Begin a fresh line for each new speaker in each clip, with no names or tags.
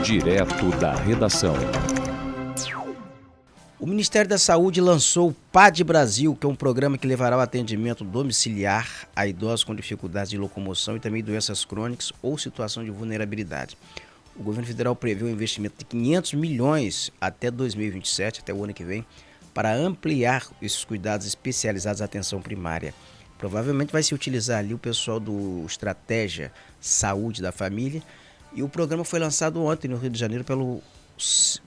Direto da redação.
O Ministério da Saúde lançou o PAD Brasil, que é um programa que levará o atendimento domiciliar a idosos com dificuldades de locomoção e também doenças crônicas ou situação de vulnerabilidade. O governo federal prevê um investimento de 500 milhões até 2027, até o ano que vem, para ampliar esses cuidados especializados à atenção primária. Provavelmente vai se utilizar ali o pessoal do Estratégia Saúde da Família, e o programa foi lançado ontem no Rio de Janeiro pelo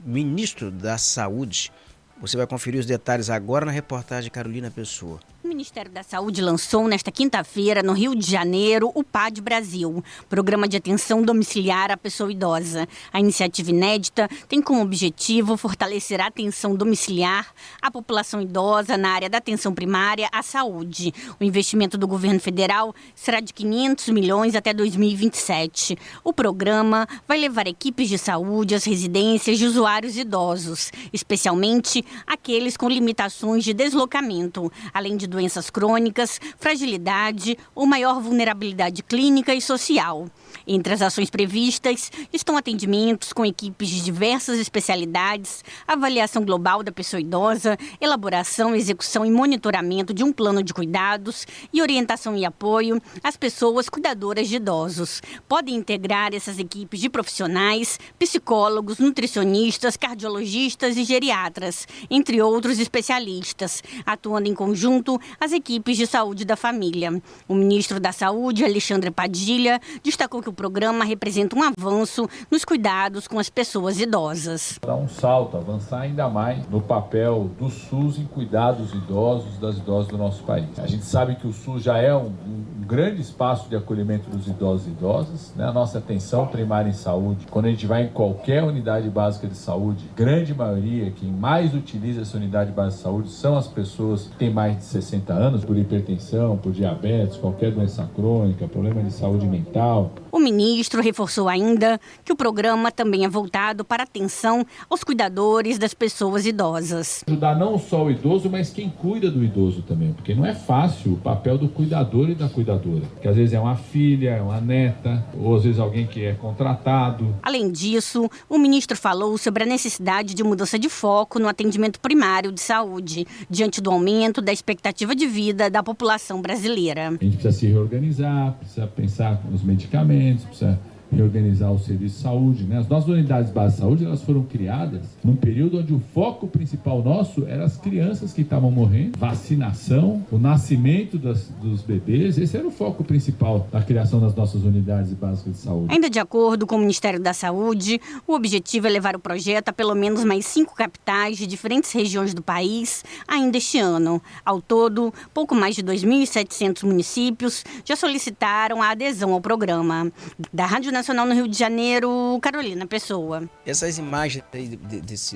ministro da Saúde. Você vai conferir os detalhes agora na reportagem de Carolina Pessoa.
O Ministério da Saúde lançou nesta quinta-feira, no Rio de Janeiro, o PAD Brasil, Programa de Atenção Domiciliar à Pessoa Idosa. A iniciativa inédita tem como objetivo fortalecer a atenção domiciliar à população idosa na área da atenção primária à saúde. O investimento do governo federal será de 500 milhões até 2027. O programa vai levar equipes de saúde às residências de usuários idosos, especialmente aqueles com limitações de deslocamento, além de doenças crônicas, fragilidade ou maior vulnerabilidade clínica e social. Entre as ações previstas estão atendimentos com equipes de diversas especialidades, avaliação global da pessoa idosa, elaboração, execução e monitoramento de um plano de cuidados e orientação e apoio às pessoas cuidadoras de idosos. Podem integrar essas equipes de profissionais, psicólogos, nutricionistas, cardiologistas e geriatras, entre outros especialistas, atuando em conjunto as equipes de saúde da família. O ministro da Saúde, Alexandre Padilha, destacou que o programa representa um avanço nos cuidados com as pessoas idosas.
Dar um salto, avançar ainda mais no papel do SUS em cuidar dos idosos, das idosas do nosso país. A gente sabe que o SUS já é um grande espaço de acolhimento dos idosos e idosas, né? A nossa atenção primária em saúde, quando a gente vai em qualquer unidade básica de saúde, grande maioria, quem mais utiliza essa unidade básica de saúde são as pessoas que têm mais de 60 anos, por hipertensão, por diabetes, qualquer doença crônica, problema de saúde mental.
O ministro reforçou ainda que o programa também é voltado para a atenção aos cuidadores das pessoas idosas.
Ajudar não só o idoso, mas quem cuida do idoso também, porque não é fácil o papel do cuidador e da cuidadora, que às vezes é uma filha, é uma neta, ou às vezes alguém que é contratado.
Além disso, o ministro falou sobre a necessidade de mudança de foco no atendimento primário de saúde, diante do aumento da expectativa de vida da população brasileira.
A gente precisa se reorganizar, precisa pensar nos medicamentos, precisa reorganizar o serviço de saúde, né? As nossas unidades básicas de saúde, elas foram criadas num período onde o foco principal nosso era as crianças que estavam morrendo, vacinação, o nascimento dos bebês. Esse era o foco principal da criação das nossas unidades básicas de saúde.
Ainda de acordo com o Ministério da Saúde, o objetivo é levar o projeto a pelo menos mais 5 capitais de diferentes regiões do país ainda este ano. Ao todo, pouco mais de 2.700 municípios já solicitaram a adesão ao programa. Da Rádio Nacional no Rio de Janeiro, Carolina Pessoa.
Essas imagens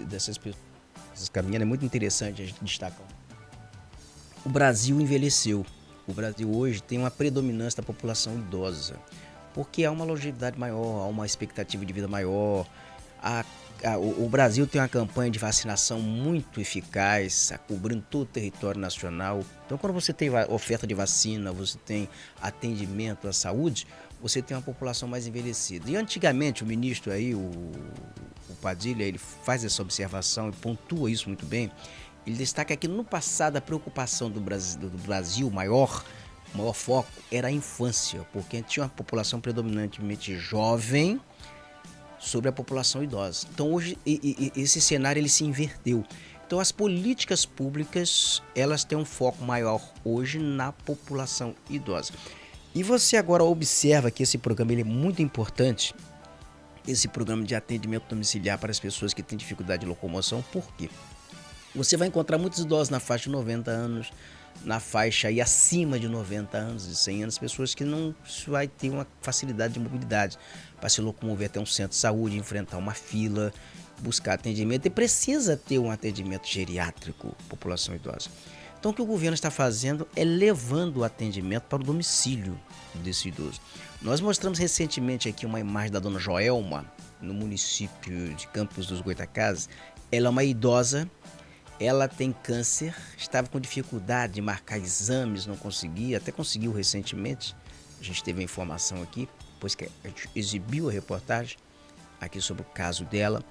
dessas pessoas caminhando é muito interessante, a gente destaca. O Brasil envelheceu. O Brasil hoje tem uma predominância da população idosa, porque há uma longevidade maior, há uma expectativa de vida maior. O Brasil tem uma campanha de vacinação muito eficaz, cobrindo todo o território nacional. Então, quando você tem oferta de vacina, você tem atendimento à saúde, você tem uma população mais envelhecida. E antigamente o ministro aí, o Padilha, ele faz essa observação e pontua isso muito bem. Ele destaca que no passado a preocupação do Brasil maior foco era a infância, porque tinha uma população predominantemente jovem sobre a população idosa. Então hoje esse cenário ele se inverteu. Então as políticas públicas elas têm um foco maior hoje na população idosa. E você agora observa que esse programa ele é muito importante, esse programa de atendimento domiciliar para as pessoas que têm dificuldade de locomoção. Por quê? Você vai encontrar muitos idosos na faixa de 90 anos, na faixa aí acima de 90 anos, de 100 anos, pessoas que não vai ter uma facilidade de mobilidade para se locomover até um centro de saúde, enfrentar uma fila, buscar atendimento e precisa ter um atendimento geriátrico, população idosa. Então o que o governo está fazendo é levando o atendimento para o domicílio desse idoso. Nós mostramos recentemente aqui uma imagem da dona Joelma, no município de Campos dos Goytacazes. Ela é uma idosa, ela tem câncer, estava com dificuldade de marcar exames, não conseguia, até conseguiu recentemente. A gente teve a informação aqui, depois que a gente exibiu a reportagem. aqui sobre o caso dela.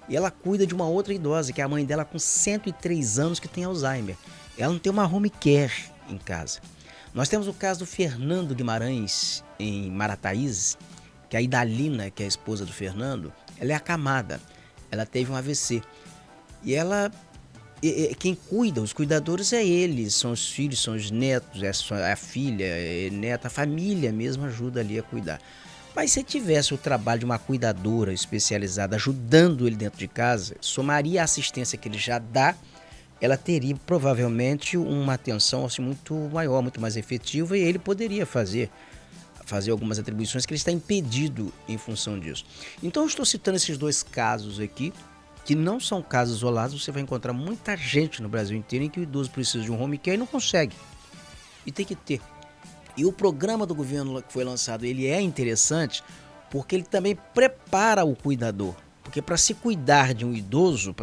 E ela cuida de uma outra idosa, que é a mãe dela com 103 anos, que tem Alzheimer. Ela não tem uma home care em casa. Nós temos o caso do Fernando Guimarães, em Marataízes, que a Idalina, que é a esposa do Fernando, ela é acamada. Ela teve um AVC. E ela, quem cuida, os cuidadores é eles, são os filhos, são os netos, é a filha, é neta, a família mesmo ajuda ali a cuidar. Mas se tivesse o trabalho de uma cuidadora especializada ajudando ele dentro de casa, somaria a assistência que ele já dá, ela teria provavelmente uma atenção assim, muito maior, muito mais efetiva, e ele poderia fazer algumas atribuições que ele está impedido em função disso. Então eu estou citando esses dois casos aqui, que não são casos isolados. Você vai encontrar muita gente no Brasil inteiro em que o idoso precisa de um home care e não consegue. E tem que ter. E o programa do governo que foi lançado, ele é interessante porque ele também prepara o cuidador. Porque para se cuidar de um idoso,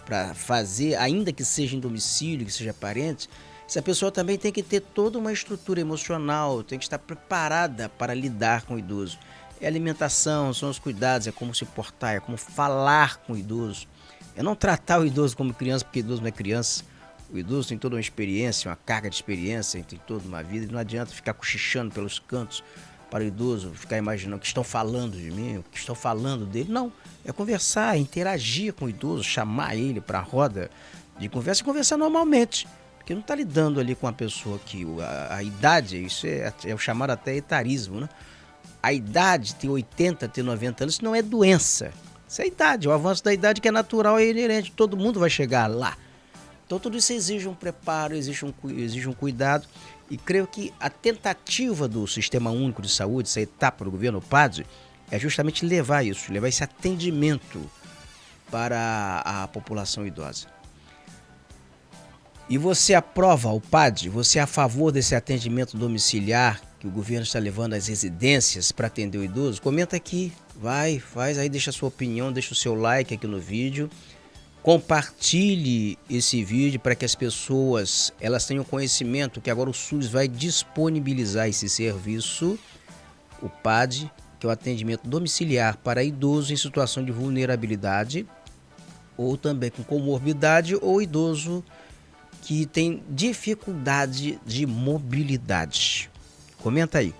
para fazer, ainda que seja em domicílio, que seja parente, essa pessoa também tem que ter toda uma estrutura emocional, tem que estar preparada para lidar com o idoso. É a alimentação, são os cuidados, é como se portar, é como falar com o idoso. É não tratar o idoso como criança, porque o idoso não é criança. O idoso tem toda uma experiência, uma carga de experiência, tem toda uma vida, e não adianta ficar cochichando pelos cantos para o idoso, ficar imaginando o que estão falando de mim, o que estão falando dele. Não, é conversar, interagir com o idoso, chamar ele para a roda de conversa e conversar normalmente. Porque não está lidando ali com uma pessoa que a idade, isso é o chamado até etarismo, né? A idade, ter 80, ter 90 anos, isso não é doença. Isso é idade, o avanço da idade que é natural e inerente, todo mundo vai chegar lá. Então tudo isso exige um preparo, exige um cuidado, e creio que a tentativa do Sistema Único de Saúde, essa etapa do governo PAD, é justamente levar esse atendimento para a população idosa. E você aprova o PAD? Você é a favor desse atendimento domiciliar que o governo está levando às residências para atender o idoso? Comenta aqui, faz aí, deixa a sua opinião, deixa o seu like aqui no vídeo. Compartilhe esse vídeo para que as pessoas elas tenham conhecimento que agora o SUS vai disponibilizar esse serviço, o PAD, que é o atendimento domiciliar para idoso em situação de vulnerabilidade ou também com comorbidade ou idoso que tem dificuldade de mobilidade. Comenta aí.